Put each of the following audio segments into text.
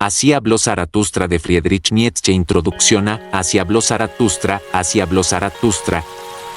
Así habló Zaratustra de Friedrich Nietzsche. Introducción a Así habló Zaratustra, Así habló Zaratustra.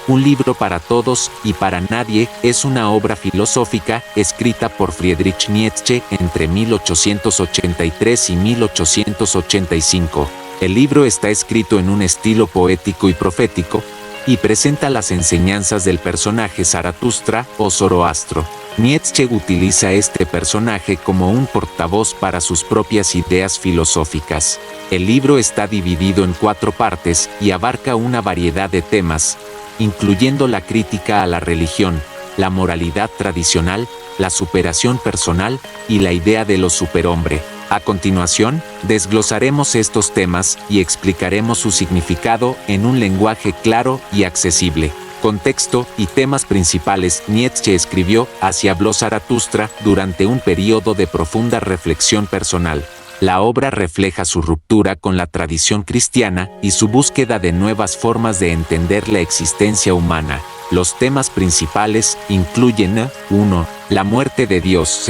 Un libro para todos y para nadie es una obra filosófica escrita por Friedrich Nietzsche entre 1883 y 1885. El libro está escrito en un estilo poético y profético, y presenta las enseñanzas del personaje Zaratustra o Zoroastro. Nietzsche utiliza este personaje como un portavoz para sus propias ideas filosóficas. El libro está dividido en 4 partes y abarca una variedad de temas, incluyendo la crítica a la religión, la moralidad tradicional, la superación personal y la idea de lo superhombre. A continuación, desglosaremos estos temas y explicaremos su significado en un lenguaje claro y accesible. Contexto y temas principales. Nietzsche escribió Así habló Zaratustra durante un periodo de profunda reflexión personal. La obra refleja su ruptura con la tradición cristiana y su búsqueda de nuevas formas de entender la existencia humana. Los temas principales incluyen 1. La muerte de Dios.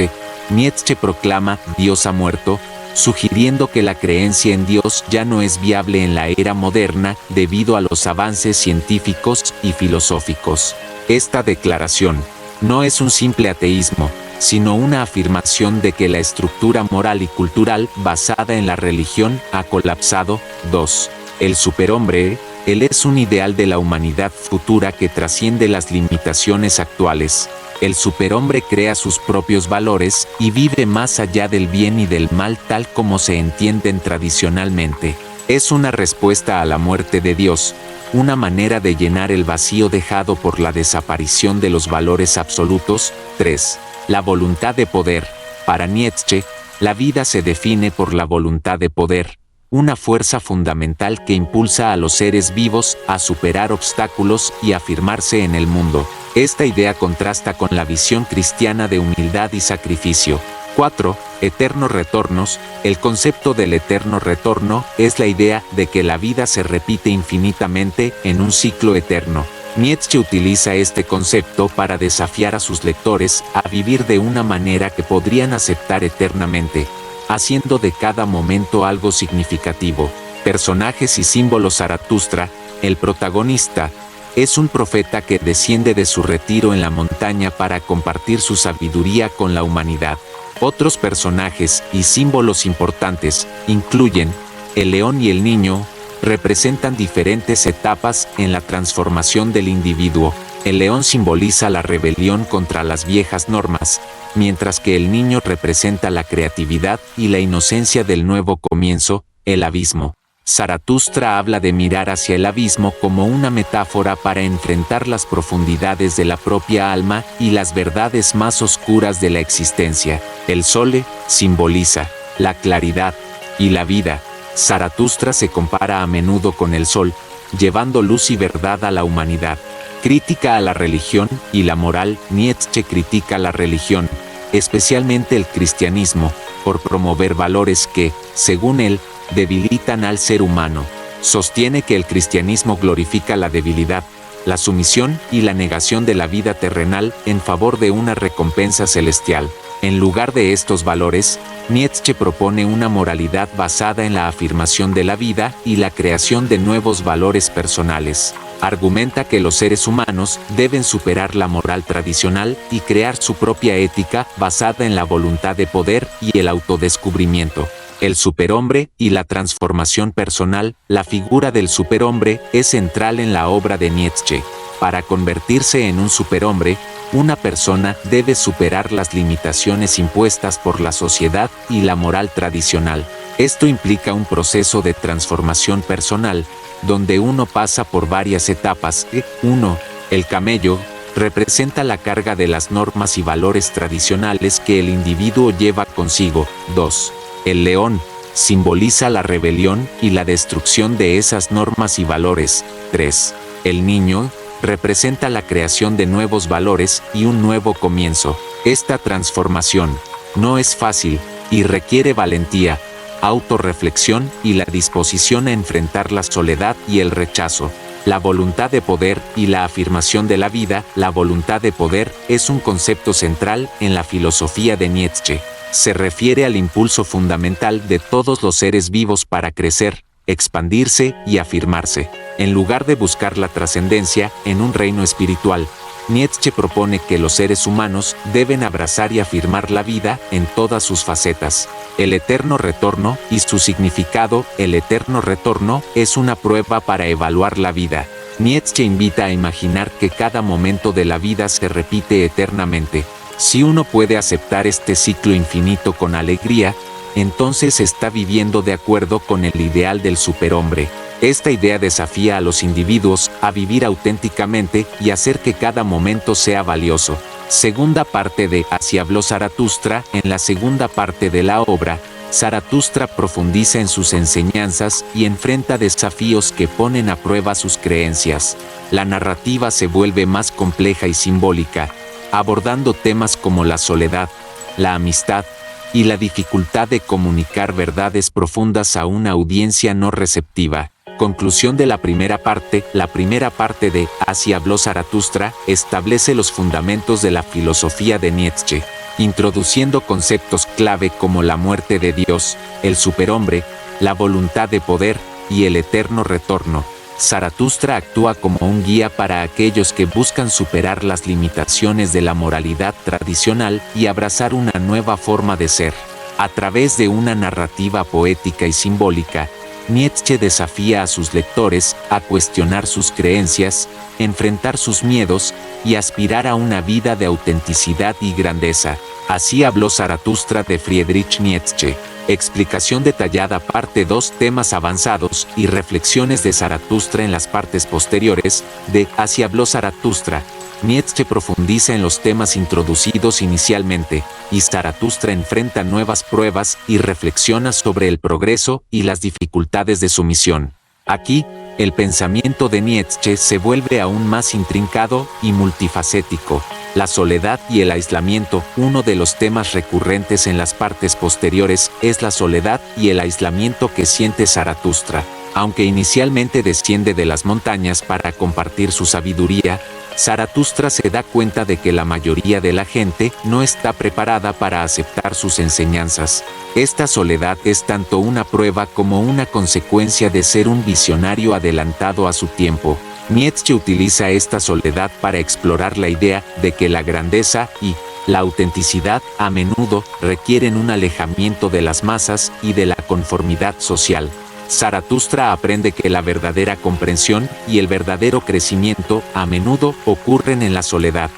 Nietzsche proclama Dios ha muerto, sugiriendo que la creencia en Dios ya no es viable en la era moderna debido a los avances científicos y filosóficos. Esta declaración no es un simple ateísmo, sino una afirmación de que la estructura moral y cultural basada en la religión ha colapsado. 2. El superhombre. Él es un ideal de la humanidad futura que trasciende las limitaciones actuales. El superhombre crea sus propios valores y vive más allá del bien y del mal tal como se entienden tradicionalmente. Es una respuesta a la muerte de Dios, una manera de llenar el vacío dejado por la desaparición de los valores absolutos. 3. La voluntad de poder. Para Nietzsche, la vida se define por la voluntad de poder, una fuerza fundamental que impulsa a los seres vivos a superar obstáculos y afirmarse en el mundo. Esta idea contrasta con la visión cristiana de humildad y sacrificio. 4. Eternos retornos. El concepto del eterno retorno es la idea de que la vida se repite infinitamente en un ciclo eterno. Nietzsche utiliza este concepto para desafiar a sus lectores a vivir de una manera que podrían aceptar eternamente, haciendo de cada momento algo significativo. Personajes y símbolos. Zaratustra, el protagonista, es un profeta que desciende de su retiro en la montaña para compartir su sabiduría con la humanidad. Otros personajes y símbolos importantes incluyen el león y el niño, representan diferentes etapas en la transformación del individuo. El león simboliza la rebelión contra las viejas normas, mientras que el niño representa la creatividad y la inocencia del nuevo comienzo. El abismo. Zaratustra habla de mirar hacia el abismo como una metáfora para enfrentar las profundidades de la propia alma y las verdades más oscuras de la existencia. El sol simboliza la claridad y la vida. Zaratustra se compara a menudo con el sol, llevando luz y verdad a la humanidad. Crítica a la religión y la moral. Nietzsche critica la religión, especialmente el cristianismo, por promover valores que, según él, debilitan al ser humano. Sostiene que el cristianismo glorifica la debilidad, la sumisión y la negación de la vida terrenal en favor de una recompensa celestial. En lugar de estos valores, Nietzsche propone una moralidad basada en la afirmación de la vida y la creación de nuevos valores personales. Argumenta que los seres humanos deben superar la moral tradicional y crear su propia ética basada en la voluntad de poder y el autodescubrimiento. El superhombre y la transformación personal. La figura del superhombre es central en la obra de Nietzsche. Para convertirse en un superhombre, una persona debe superar las limitaciones impuestas por la sociedad y la moral tradicional. Esto implica un proceso de transformación personal, donde uno pasa por varias etapas. 1. El camello representa la carga de las normas y valores tradicionales que el individuo lleva consigo. 2. El león simboliza la rebelión y la destrucción de esas normas y valores. 3. El niño representa la creación de nuevos valores y un nuevo comienzo. Esta transformación no es fácil y requiere valentía, autorreflexión y la disposición a enfrentar la soledad y el rechazo. La voluntad de poder y la afirmación de la vida. La voluntad de poder es un concepto central en la filosofía de Nietzsche. Se refiere al impulso fundamental de todos los seres vivos para crecer, expandirse y afirmarse. En lugar de buscar la trascendencia en un reino espiritual, Nietzsche propone que los seres humanos deben abrazar y afirmar la vida en todas sus facetas. El eterno retorno y su significado. El eterno retorno es una prueba para evaluar la vida. Nietzsche invita a imaginar que cada momento de la vida se repite eternamente. Si uno puede aceptar este ciclo infinito con alegría, entonces está viviendo de acuerdo con el ideal del superhombre. Esta idea desafía a los individuos a vivir auténticamente y hacer que cada momento sea valioso. Segunda parte de Así habló Zaratustra. En la segunda parte de la obra, Zaratustra profundiza en sus enseñanzas y enfrenta desafíos que ponen a prueba sus creencias. La narrativa se vuelve más compleja y simbólica, abordando temas como la soledad, la amistad y la dificultad de comunicar verdades profundas a una audiencia no receptiva. Conclusión de la primera parte. La primera parte de Así habló Zaratustra establece los fundamentos de la filosofía de Nietzsche, introduciendo conceptos clave como la muerte de Dios, el superhombre, la voluntad de poder y el eterno retorno. Zaratustra actúa como un guía para aquellos que buscan superar las limitaciones de la moralidad tradicional y abrazar una nueva forma de ser. A través de una narrativa poética y simbólica, Nietzsche desafía a sus lectores a cuestionar sus creencias, enfrentar sus miedos y aspirar a una vida de autenticidad y grandeza. Así habló Zaratustra de Friedrich Nietzsche. Explicación detallada. Parte 2. Temas avanzados y reflexiones de Zaratustra en las partes posteriores de Así habló Zaratustra. Nietzsche profundiza en los temas introducidos inicialmente, y Zaratustra enfrenta nuevas pruebas y reflexiona sobre el progreso y las dificultades de su misión. Aquí, el pensamiento de Nietzsche se vuelve aún más intrincado y multifacético. La soledad y el aislamiento. Uno de los temas recurrentes en las partes posteriores es la soledad y el aislamiento que siente Zaratustra. Aunque inicialmente desciende de las montañas para compartir su sabiduría, Zaratustra se da cuenta de que la mayoría de la gente no está preparada para aceptar sus enseñanzas. Esta soledad es tanto una prueba como una consecuencia de ser un visionario adelantado a su tiempo. Nietzsche utiliza esta soledad para explorar la idea de que la grandeza y la autenticidad a menudo requieren un alejamiento de las masas y de la conformidad social. Zaratustra aprende que la verdadera comprensión y el verdadero crecimiento a menudo ocurren en la soledad,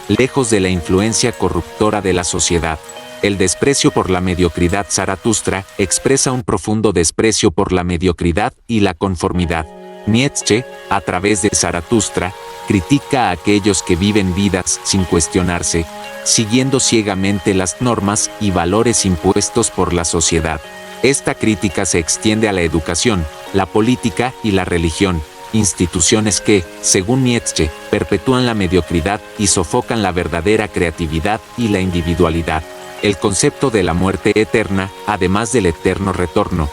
lejos de la influencia corruptora de la sociedad. El desprecio por la mediocridad. Zaratustra expresa un profundo desprecio por la mediocridad y la conformidad. Nietzsche, a través de Zaratustra, critica a aquellos que viven vidas sin cuestionarse, siguiendo ciegamente las normas y valores impuestos por la sociedad. Esta crítica se extiende a la educación, la política y la religión, instituciones que, según Nietzsche, perpetúan la mediocridad y sofocan la verdadera creatividad y la individualidad. El concepto de la muerte eterna, además del eterno retorno.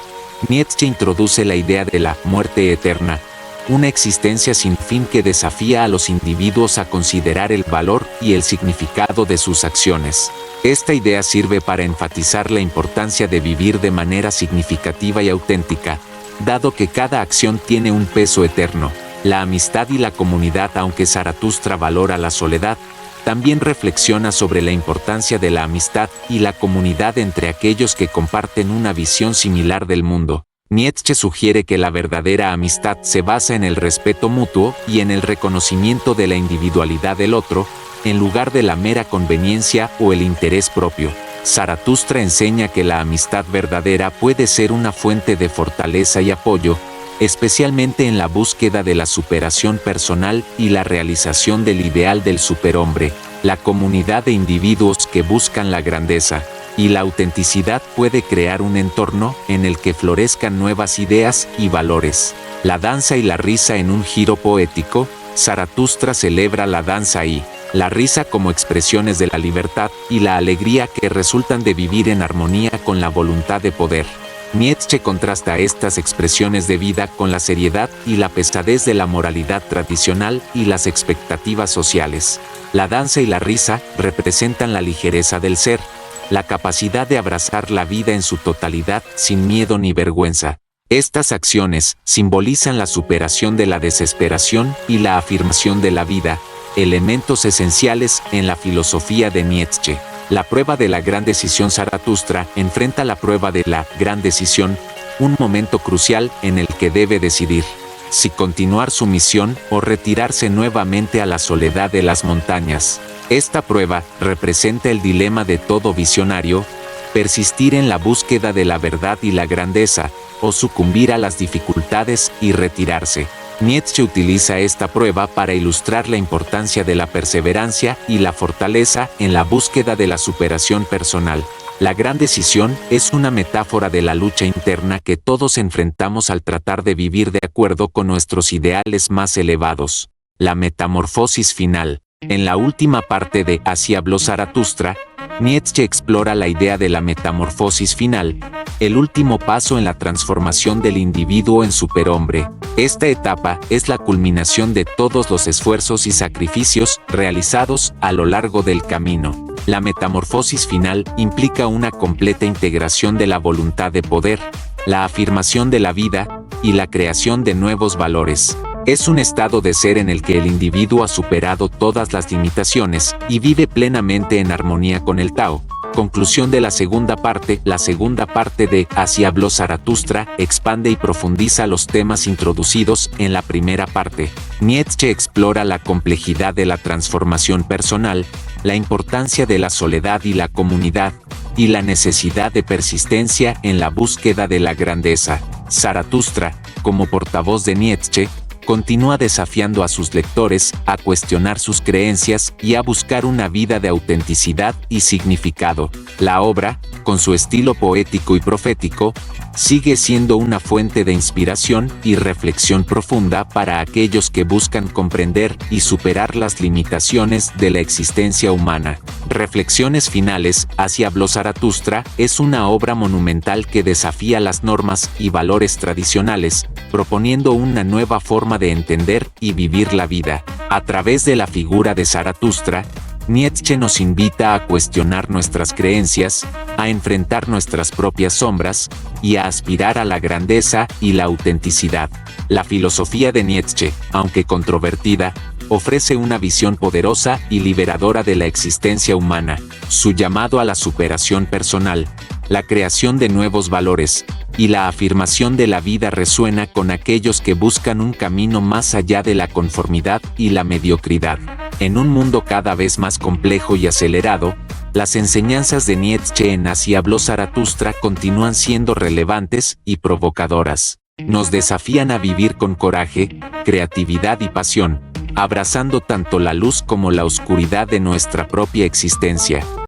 Nietzsche introduce la idea de la muerte eterna, una existencia sin fin que desafía a los individuos a considerar el valor y el significado de sus acciones. Esta idea sirve para enfatizar la importancia de vivir de manera significativa y auténtica, dado que cada acción tiene un peso eterno. La amistad y la comunidad. Aunque Zaratustra valora la soledad, también reflexiona sobre la importancia de la amistad y la comunidad entre aquellos que comparten una visión similar del mundo. Nietzsche sugiere que la verdadera amistad se basa en el respeto mutuo y en el reconocimiento de la individualidad del otro, en lugar de la mera conveniencia o el interés propio. Zaratustra enseña que la amistad verdadera puede ser una fuente de fortaleza y apoyo, especialmente en la búsqueda de la superación personal y la realización del ideal del superhombre. La comunidad de individuos que buscan la grandeza y la autenticidad puede crear un entorno en el que florezcan nuevas ideas y valores. La danza y la risa. En un giro poético, Zaratustra celebra la danza y la risa como expresiones de la libertad y la alegría que resultan de vivir en armonía con la voluntad de poder. Nietzsche contrasta estas expresiones de vida con la seriedad y la pesadez de la moralidad tradicional y las expectativas sociales. La danza y la risa representan la ligereza del ser, la capacidad de abrazar la vida en su totalidad sin miedo ni vergüenza. Estas acciones simbolizan la superación de la desesperación y la afirmación de la vida, elementos esenciales en la filosofía de Nietzsche. La prueba de la gran decisión. Zaratustra enfrenta la prueba de la gran decisión, un momento crucial en el que debe decidir si continuar su misión o retirarse nuevamente a la soledad de las montañas. Esta prueba representa el dilema de todo visionario: persistir en la búsqueda de la verdad y la grandeza, o sucumbir a las dificultades y retirarse. Nietzsche utiliza esta prueba para ilustrar la importancia de la perseverancia y la fortaleza en la búsqueda de la superación personal. La gran decisión es una metáfora de la lucha interna que todos enfrentamos al tratar de vivir de acuerdo con nuestros ideales más elevados. La metamorfosis final. En la última parte de Así habló Zaratustra, Nietzsche explora la idea de la metamorfosis final, el último paso en la transformación del individuo en superhombre. Esta etapa es la culminación de todos los esfuerzos y sacrificios realizados a lo largo del camino. La metamorfosis final implica una completa integración de la voluntad de poder, la afirmación de la vida y la creación de nuevos valores. Es un estado de ser en el que el individuo ha superado todas las limitaciones y vive plenamente en armonía con el Tao. Conclusión de la segunda parte. La segunda parte de Así habló Zaratustra expande y profundiza los temas introducidos en la primera parte. Nietzsche explora la complejidad de la transformación personal, la importancia de la soledad y la comunidad, y la necesidad de persistencia en la búsqueda de la grandeza. Zaratustra, como portavoz de Nietzsche, continúa desafiando a sus lectores a cuestionar sus creencias y a buscar una vida de autenticidad y significado. La obra, con su estilo poético y profético, sigue siendo una fuente de inspiración y reflexión profunda para aquellos que buscan comprender y superar las limitaciones de la existencia humana. Reflexiones finales. Así habló Zaratustra es una obra monumental que desafía las normas y valores tradicionales, proponiendo una nueva forma de entender y vivir la vida. A través de la figura de Zaratustra, Nietzsche nos invita a cuestionar nuestras creencias, a enfrentar nuestras propias sombras y a aspirar a la grandeza y la autenticidad. La filosofía de Nietzsche, aunque controvertida, ofrece una visión poderosa y liberadora de la existencia humana. Su llamado a la superación personal, la creación de nuevos valores y la afirmación de la vida resuena con aquellos que buscan un camino más allá de la conformidad y la mediocridad. En un mundo cada vez más complejo y acelerado, las enseñanzas de Nietzsche en Así habló Zaratustra continúan siendo relevantes y provocadoras. Nos desafían a vivir con coraje, creatividad y pasión, abrazando tanto la luz como la oscuridad de nuestra propia existencia.